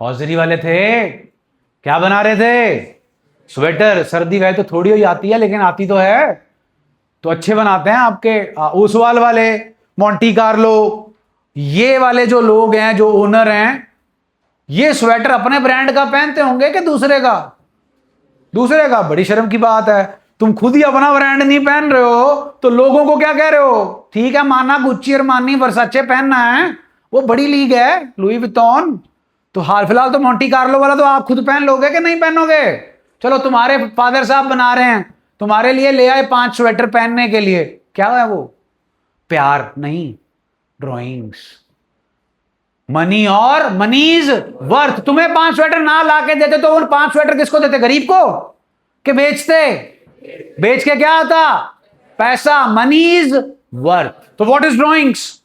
हौजरी वाले थे, क्या बना रहे थे? स्वेटर। सर्दी वह तो थोड़ी ही आती है, लेकिन आती तो है। तो अच्छे बनाते हैं आपके ओसवाल वाले, मोंटी कार्लो, ये वाले जो लोग हैं, जो ओनर हैं, ये स्वेटर अपने ब्रांड का पहनते होंगे कि दूसरे का? दूसरे का। बड़ी शर्म की बात है, तुम खुद ही अपना ब्रांड नहीं पहन रहे हो तो लोगों को क्या कह रहे हो? ठीक है, माना गुच्ची और मानी वर्साचे पहनना है, वो बड़ी लीग है, लुई विटॉन। तो हाल फिलहाल तो मोंटी कार्लो वाला तो आप खुद पहन लोगे कि नहीं पहनोगे? चलो तुम्हारे फादर साहब बना रहे हैं, तुम्हारे लिए ले आए 5 स्वेटर पहनने के लिए। क्या है वो? प्यार नहीं, drawings. Money or money's worth. तुम्हें 5 स्वेटर ना ला के देते तो उन 5 स्वेटर किसको देते? गरीब को? कि बेचते? बेच के क्या आता? पैसा। मनीज वर्थ। तो व्हाट इज ड्राइंग्स?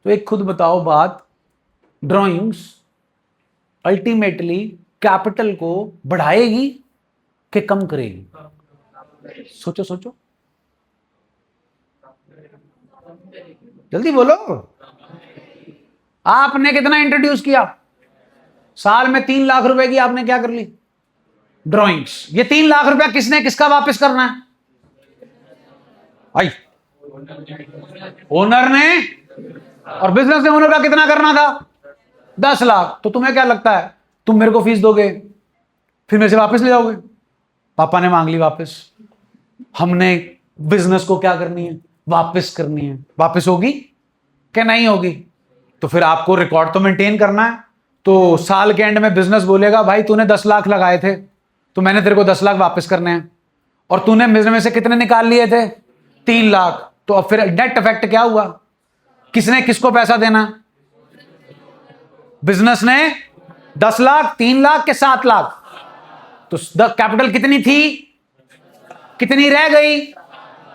तो एक खुद बताओ बात, ड्राइंग्स अल्टीमेटली कैपिटल को बढ़ाएगी कि कम करेगी? सोचो सोचो, जल्दी बोलो। आपने कितना इंट्रोड्यूस किया? साल में 3 लाख रुपए की आपने क्या कर ली? ड्राइंग्स। ये 3 लाख रुपया किसने किसका वापस करना है? आई ओनर ने। और बिजनेस में ओनर का कितना करना था? 10 लाख। तो तुम्हें क्या लगता है, तुम मेरे को फीस दोगे फिर मेरे से वापस ले जाओगे? पापा ने मांग ली वापस, हमने बिजनेस को क्या करनी है? वापस करनी है। वापस होगी कि नहीं होगी? तो फिर आपको रिकॉर्ड तो मेंटेन करना है। तो साल के एंड में बिजनेस बोलेगा भाई तूने 10 लाख लगाए थे तो मैंने तेरे को 10 लाख वापस करने हैं, और तूने बिजनेस में से कितने निकाल लिए थे? 3 लाख। तो अब फिर नेट इफेक्ट क्या हुआ? किसने किसको पैसा देना? बिजनेस ने 10 लाख, 3 लाख के 7 लाख। तो कैपिटल कितनी थी, कितनी रह गई?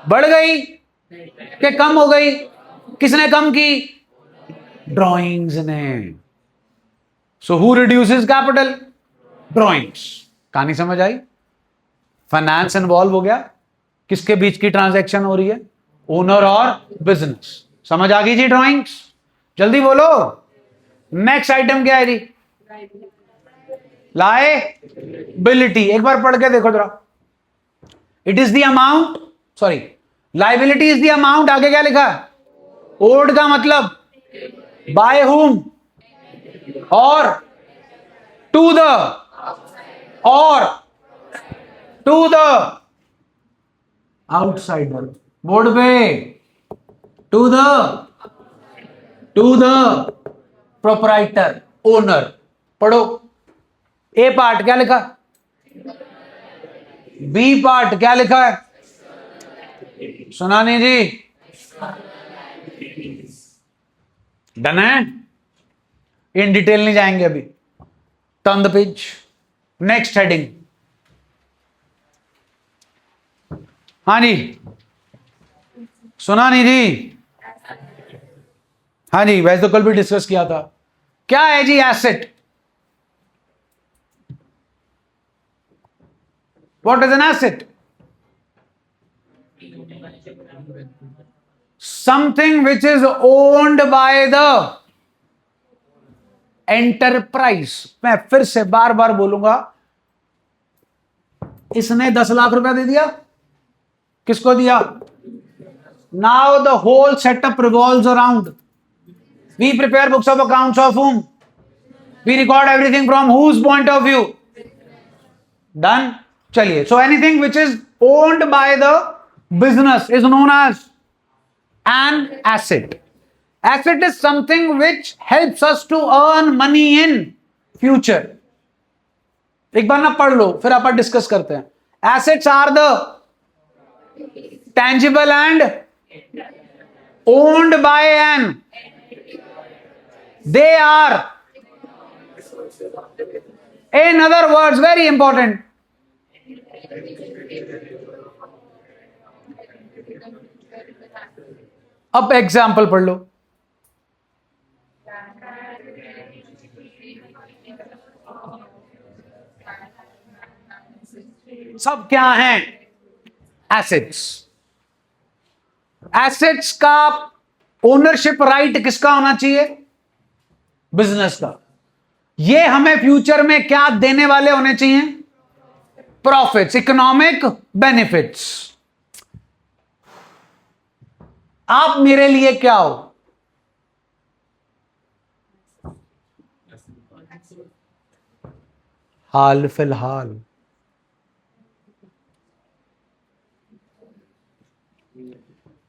बढ़ गई कि कम हो गई? किसने कम की? ड्रॉइंग्स ने। So who reduces capital? Drawings. कहानी समझ आई? फाइनेंस इन्वॉल्व हो गया, किसके बीच की ट्रांजैक्शन हो रही है? ओनर और बिजनेस। समझ आ गई जी ड्रॉइंग्स? जल्दी बोलो। नेक्स्ट आइटम क्या है जी? लायबिलिटी। एक बार पढ़ के देखो जरा। It is the amount, sorry, liability is the amount, आगे क्या लिखा है? ओड का मतलब बाय हुम, और टू द, और टू द आउटसाइडर। बोर्ड पे टू द प्रोपराइटर, ओनर। पढ़ो। ए पार्ट क्या लिखा? बी पार्ट क्या लिखा है? सुना नहीं जी? डन है? इन डिटेल नहीं जाएंगे अभी। Turn the page. Next heading. हाँ जी, सुना नहीं जी? हाँ जी, वैसे तो कल भी डिस्कस किया था। क्या है जी asset? What is an asset? Something which is owned by the enterprise. मैं फिर से बार बार बोलूंगा, इसने 10 लाख रुपया दे दिया, किसको दिया? Now the whole setup revolves around, we prepare books of accounts of whom, we record everything from whose point of view. Done. चलिए, so anything which is owned by the business is known as an asset. Asset is something which helps us to earn money in future. एक बार ना पढ़ लो, फिर अपन discuss करते हैं। Assets are the tangible and owned by an, they are, in other words, very important, अब example पढ़ लो। सब क्या हैं? एसेट्स। एसेट्स का ओनरशिप राइट किसका होना चाहिए? बिजनेस का। ये हमें फ्यूचर में क्या देने वाले होने चाहिए? Profits, economic benefits. आप मेरे लिए क्या हो? हाल फिलहाल।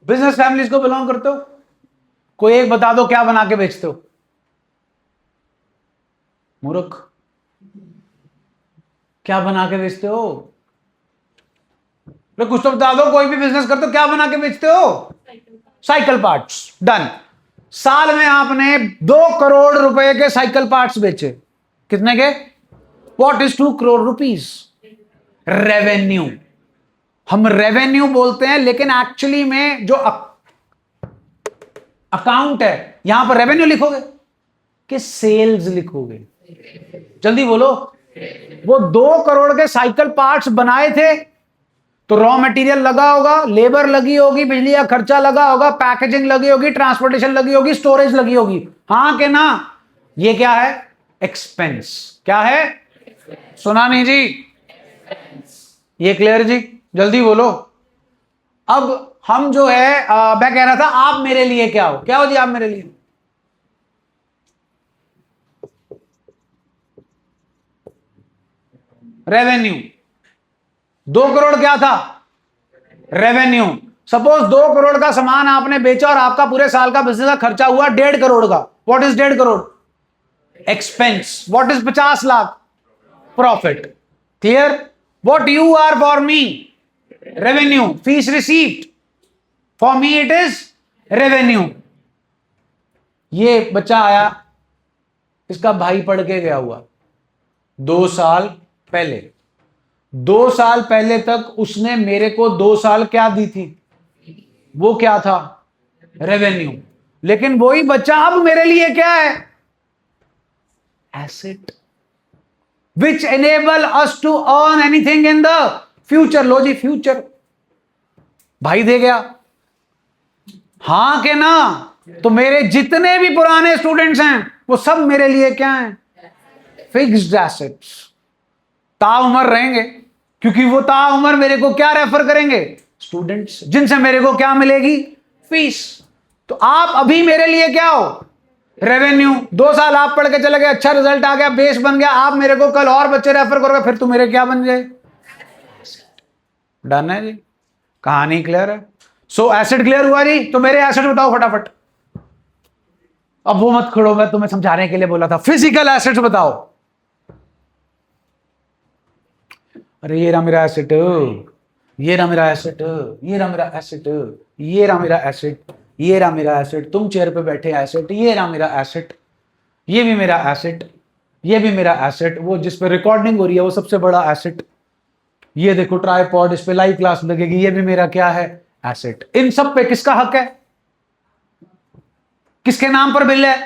बिजनेस फैमिलीज को बिलोंग करते हो? कोई एक बता दो क्या बना के बेचते हो? मूर्ख, क्या बना के बेचते हो? कुछ तो बता दो। कोई भी बिजनेस करते हो, क्या बना के बेचते हो? Cycle parts. डन। साल में आपने 2 करोड़ रुपए के साइकिल पार्ट्स बेचे। कितने के? What is 2 crore rupees? Revenue. हम रेवेन्यू बोलते हैं, लेकिन एक्चुअली में जो अकाउंट है, यहां पर रेवेन्यू लिखोगे कि सेल्स लिखोगे? जल्दी बोलो। वो 2 करोड़ के साइकिल पार्ट्स बनाए थे, तो रॉ मटेरियल लगा होगा, लेबर लगी होगी, बिजली का खर्चा लगा होगा, पैकेजिंग लगी होगी, ट्रांसपोर्टेशन लगी होगी, स्टोरेज लगी होगी। हाँ के ना? ये क्या है? एक्सपेंस। क्या है? सुना नहीं जी? ये क्लियर जी? जल्दी बोलो। अब हम जो है मैं कह रहा था, आप मेरे लिए क्या हो? क्या हो जी आप मेरे लिए? रेवेन्यू। 2 करोड़ क्या था? रेवेन्यू। सपोज 2 करोड़ का सामान आपने बेचा और आपका पूरे साल का बिजनेस का खर्चा हुआ 1.5 करोड़ का। What is 1.5 crore? Expense. What is 50 lakh? Profit. Clear? What you are for me? Revenue. Fees received, for me it is revenue. ये बच्चा आया, इसका भाई पढ़ के गया हुआ 2 साल पहले। 2 साल पहले तक उसने मेरे को 2 साल क्या दी थी? वो क्या था? रेवेन्यू। लेकिन वही बच्चा अब मेरे लिए क्या है? Asset, which enable us to earn anything in the future. लो जी, फ्यूचर भाई दे गया। हां के ना? तो मेरे जितने भी पुराने स्टूडेंट्स हैं वो सब मेरे लिए क्या हैं? Fixed assets. ताउम्र रहेंगे, क्योंकि वो ताउम्र मेरे को क्या रेफर करेंगे? स्टूडेंट्स, जिनसे मेरे को क्या मिलेगी? फीस। तो आप अभी मेरे लिए क्या हो? रेवेन्यू। 2 साल आप पढ़ के चले गए, अच्छा रिजल्ट आ गया, बेस बन गया, आप मेरे को कल और बच्चे रेफर करोगे, फिर तुम मेरे क्या बन गए? डन है जी, कहानी क्लियर है। सो एसेट क्लियर हुआ जी। तो मेरे एसेट बताओ फटाफट। अब वो मत खड़ो, मैं तुम्हें समझाने के लिए बोला था। फिजिकल एसेट्स बताओ। अरे ये रहा मेरा एसेट, ये रहा मेरा एसेट, ये रहा मेरा एसेट, ये रहा मेरा एसेट, ये रहा मेरा एसेट। तुम चेयर पे बैठे एसेट, ये रहा मेरा एसेट, ये भी मेरा एसेट, ये भी मेरा एसेट। वो जिस पे रिकॉर्डिंग हो रही है वो सबसे बड़ा एसेट। ये देखो ट्राइपॉड, इस पे लाइव क्लास लगेगी, ये भी मेरा क्या है? एसेट। इन सब पे किसका हक है? किसके नाम पर बिल है?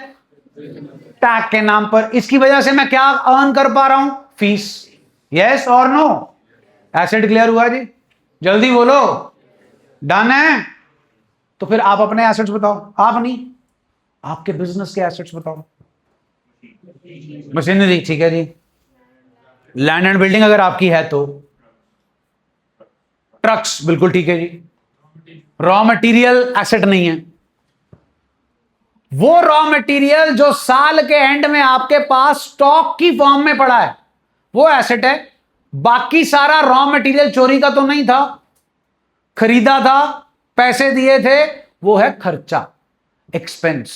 टैग के नाम पर। इसकी वजह से मैं क्या अर्न कर पा रहा हूं? फीस। यस और नो? एसेट क्लियर हुआ जी? जल्दी बोलो। डन है? तो फिर आप अपने एसेट्स बताओ। आप नहीं, आपके बिजनेस के एसेट्स बताओ। मशीनरी, ठीक है जी। लैंड एंड बिल्डिंग अगर आपकी है तो। ट्रक्स, बिल्कुल ठीक है जी। रॉ मटेरियल एसेट नहीं है। वो रॉ मटेरियल जो साल के एंड में आपके पास स्टॉक की फॉर्म में पड़ा है वो एसेट है। बाकी सारा रॉ मटेरियल चोरी का तो नहीं था, खरीदा था, पैसे दिए थे, वो है खर्चा, एक्सपेंस।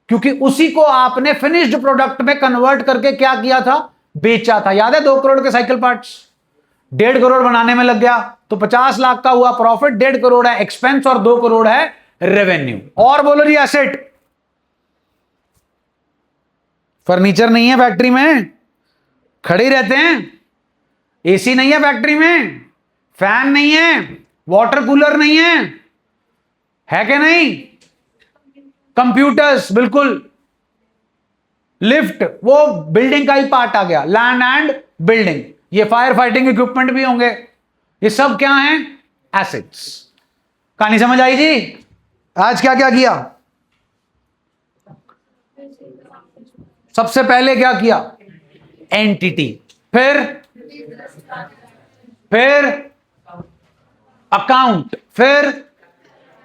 क्योंकि उसी को आपने फिनिश्ड प्रोडक्ट में कन्वर्ट करके क्या किया था? बेचा था। याद है 2 करोड़ के साइकिल पार्ट्स 1.5 करोड़ बनाने में लग गया, तो 50 लाख का हुआ प्रॉफिट। 1.5 करोड़ है एक्सपेंस और 2 करोड़ है रेवेन्यू। और बोलो जी एसेट। फर्नीचर नहीं है फैक्ट्री में, खड़े ही रहते हैं। एसी नहीं है फैक्ट्री में, फैन नहीं है, वाटर कूलर नहीं है कि नहीं? कंप्यूटर्स, बिल्कुल। लिफ्ट, वो बिल्डिंग का ही पार्ट आ गया। लैंड एंड बिल्डिंग, ये फायर फाइटिंग इक्विपमेंट भी होंगे। ये सब क्या हैं? एसेट्स। कहानी समझ आई जी? आज क्या क्या किया? सबसे पहले क्या किया? एंटिटी, फिर अकाउंट, फिर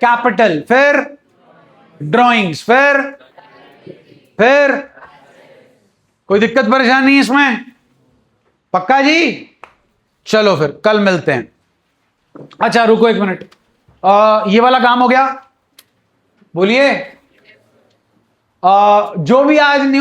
कैपिटल, फिर ड्राइंग्स, फिर कोई दिक्कत परेशानी इसमें? पक्का जी? चलो फिर कल मिलते हैं। अच्छा रुको 1 मिनट, ये वाला काम हो गया। बोलिए, जो भी आज न्यू